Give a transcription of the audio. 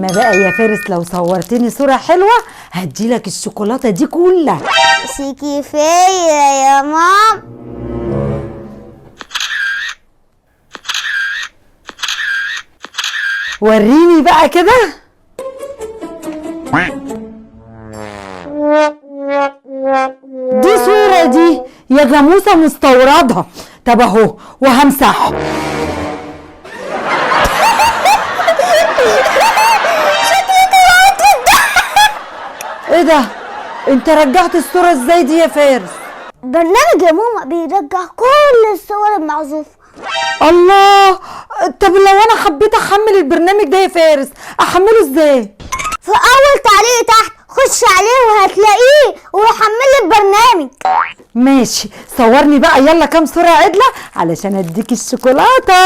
اما بقى يا فارس لو صورتني صورة حلوة هديلك الشوكولاتة دي كلها. كفاية يا مام. وريني بقى كده. دي صورة دي يا جاموسة مستوردة. طب اهو وهمسحه. ايه ده؟ انت رجعت الصورة ازاي دي يا فارس؟ برنامج يا ماما بيرجع كل الصور المعزوفة. الله. طب لو انا حبيت احمل البرنامج ده يا فارس احمله ازاي؟ في اول تعليق تحت خش عليه وهتلاقيه وحمل البرنامج. ماشي، صورني بقى يلا كام صورة عدلة علشان اديك الشوكولاتة.